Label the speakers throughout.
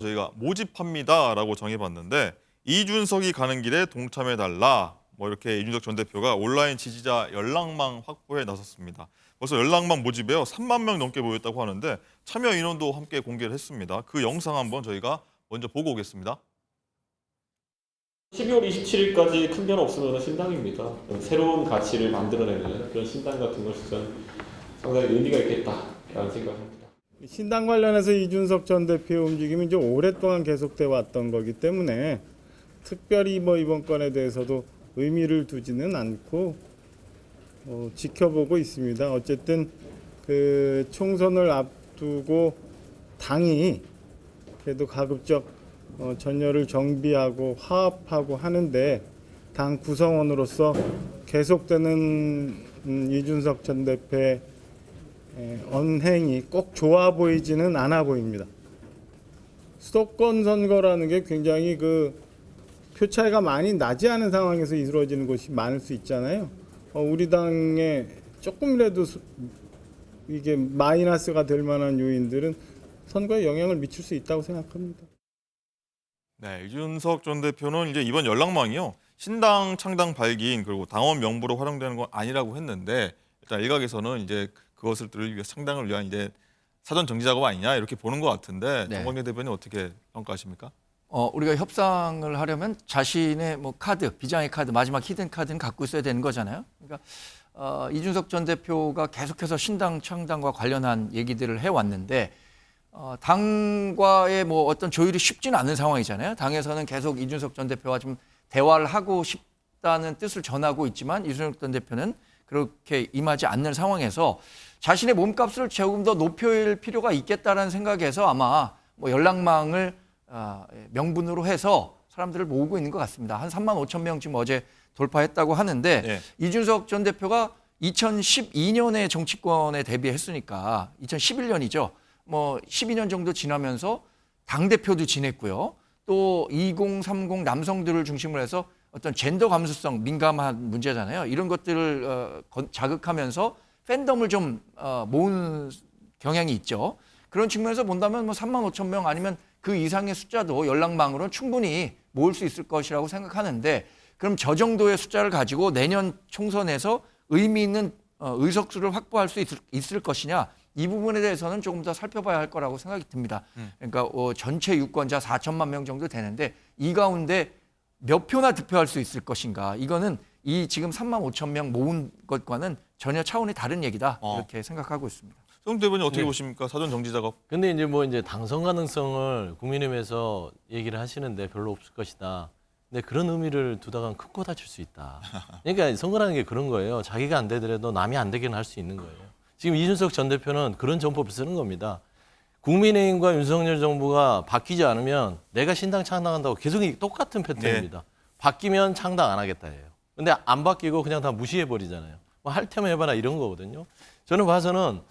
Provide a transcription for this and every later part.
Speaker 1: 저희가 모집합니다라고 정해봤는데 이준석이 가는 길에 동참해달라. 뭐 이렇게 이준석 전 대표가 온라인 지지자 연락망 확보에 나섰습니다. 벌써 연락망 모집에요 3만 명 넘게 모였다고 하는데 참여 인원도 함께 공개를 했습니다. 그 영상 한번 저희가 먼저 보고 오겠습니다.
Speaker 2: 12월 27일까지 큰 변화 없으면 신당입니다. 새로운 가치를 만들어내는 그런 신당 같은 것이 전 상당히 의미가 있겠다라는 생각합니다.
Speaker 3: 신당 관련해서 이준석 전 대표의 움직임이 이제 오랫동안 계속돼 왔던 거기 때문에 특별히 이번 건에 대해서도 의미를 두지는 않고 지켜보고 있습니다. 어쨌든 그 총선을 앞두고 당이 그래도 가급적 전열을 정비하고 화합하고 하는데 당 구성원으로서 계속되는 이준석 전 대표의 언행이 꼭 좋아 보이지는 않아 보입니다. 수도권 선거라는 게 굉장히 그 표 차이가 많이 나지 않은 상황에서 이루어지는 것이 많을 수 있잖아요. 우리 당에 조금이라도 이게 마이너스가 될 만한 요인들은 선거에 영향을 미칠 수 있다고 생각합니다.
Speaker 1: 네, 이준석 전 대표는 이제 이번 연락망이요 신당 창당 발기인 그리고 당원 명부로 활용되는 건 아니라고 했는데 일단 일각에서는 이제 그것을 들을 위해 창당을 위한 이제 사전 정지 작업 아니냐 이렇게 보는 것 같은데
Speaker 4: 네.
Speaker 1: 정광재 대표님 어떻게 평가하십니까?
Speaker 4: 우리가 협상을 하려면 자신의 뭐 카드, 비장의 카드, 마지막 히든 카드는 갖고 있어야 되는 거잖아요. 그러니까 이준석 전 대표가 계속해서 신당 창당과 관련한 얘기들을 해왔는데 당과의 뭐 어떤 조율이 쉽지는 않은 상황이잖아요. 당에서는 계속 이준석 전 대표와 좀 대화를 하고 싶다는 뜻을 전하고 있지만 이준석 전 대표는 그렇게 임하지 않는 상황에서 자신의 몸값을 조금 더 높일 필요가 있겠다라는 생각에서 아마 뭐 연락망을 명분으로 해서 사람들을 모으고 있는 것 같습니다. 한 3만 5천 명 지금 어제 돌파했다고 하는데
Speaker 1: 네.
Speaker 4: 이준석 전 대표가 2012년에 정치권에 데뷔했으니까 2011년이죠. 뭐 12년 정도 지나면서 당대표도 지냈고요. 또 2030 남성들을 중심으로 해서 어떤 젠더 감수성 민감한 문제잖아요. 이런 것들을 자극하면서 팬덤을 좀 모은 경향이 있죠. 그런 측면에서 본다면 뭐 3만 5천 명 아니면 그 이상의 숫자도 연락망으로는 충분히 모을 수 있을 것이라고 생각하는데 그럼 저 정도의 숫자를 가지고 내년 총선에서 의미 있는 의석수를 확보할 수 있을 것이냐 이 부분에 대해서는 조금 더 살펴봐야 할 거라고 생각이 듭니다. 그러니까 전체 유권자 4천만 명 정도 되는데 이 가운데 몇 표나 득표할 수 있을 것인가 이거는 이 지금 3만 5천 명 모은 것과는 전혀 차원이 다른 얘기다 이렇게 생각하고 있습니다.
Speaker 1: 정 대표님 어떻게
Speaker 5: 네.
Speaker 1: 보십니까? 사전 정지 작업.
Speaker 5: 근데 이제 당선 가능성을 국민의힘에서 얘기를 하시는데 별로 없을 것이다. 근데 그런 의미를 두다간 큰 코 다칠 수 있다. 그러니까 선거라는 게 그런 거예요. 자기가 안 되더라도 남이 안 되게는 할 수 있는 거예요. 지금 이준석 전 대표는 그런 전법을 쓰는 겁니다. 국민의힘과 윤석열 정부가 바뀌지 않으면 내가 신당 창당한다고 계속 똑같은 패턴입니다.
Speaker 1: 네.
Speaker 5: 바뀌면 창당 안 하겠다예요. 근데 안 바뀌고 그냥 다 무시해 버리잖아요. 뭐 할 테면 해봐라 이런 거거든요. 저는 봐서는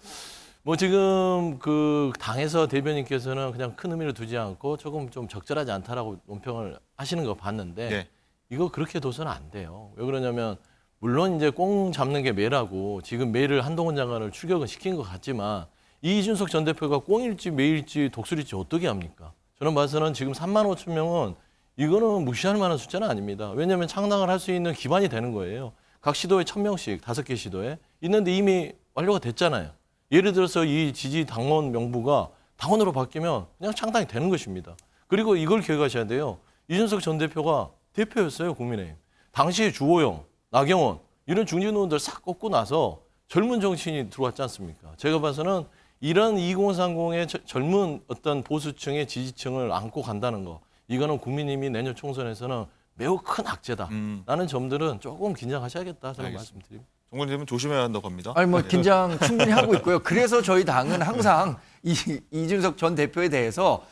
Speaker 5: 뭐 지금 그 당에서 대변인께서는 그냥 큰 의미를 두지 않고 조금 좀 적절하지 않다라고 논평을 하시는 거 봤는데
Speaker 1: 네.
Speaker 5: 이거 그렇게 둬서는 안 돼요. 왜 그러냐면 물론 이제 꽁 잡는 게 매라고 지금 매를 한동훈 장관을 출격은 시킨 것 같지만 이준석 전 대표가 꽁일지 매일지 독수리일지 어떻게 합니까? 저는 봐서는 지금 3만 5천 명은 이거는 무시할 만한 숫자는 아닙니다. 왜냐하면 창당을 할 수 있는 기반이 되는 거예요. 각 시도에 1,000명씩 5개 시도에 있는데 이미 완료가 됐잖아요. 예를 들어서 이 지지 당원 명부가 당원으로 바뀌면 그냥 창당이 되는 것입니다. 그리고 이걸 기억하셔야 돼요. 이준석 전 대표가 대표였어요, 국민의힘. 당시에 주호영, 나경원 이런 중진 의원들 싹 꺾고 나서 젊은 정치인이 들어왔지 않습니까? 제가 봐서는 이런 2030의 젊은 어떤 보수층의 지지층을 안고 간다는 거 이거는 국민의힘이 내년 총선에서는 매우 큰 악재다라는 점들은 조금 긴장하셔야겠다 저는 말씀드립니다.
Speaker 1: 정광재 대표님 조심해야 한다고 합니다.
Speaker 4: 아니 뭐 긴장 충분히 하고 있고요. 그래서 저희 당은 항상 이준석 전 대표에 대해서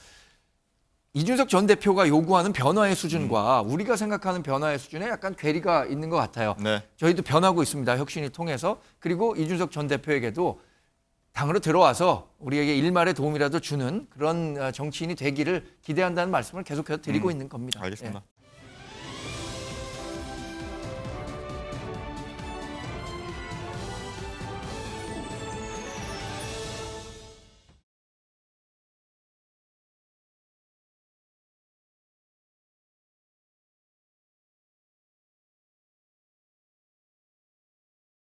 Speaker 4: 이준석 전 대표가 요구하는 변화의 수준과 우리가 생각하는 변화의 수준에 약간 괴리가 있는 것 같아요.
Speaker 1: 네.
Speaker 4: 저희도 변하고 있습니다. 혁신을 통해서. 그리고 이준석 전 대표에게도 당으로 들어와서 우리에게 일말의 도움이라도 주는 그런 정치인이 되기를 기대한다는 말씀을 계속해서 드리고 있는 겁니다.
Speaker 1: 알겠습니다.
Speaker 4: 예.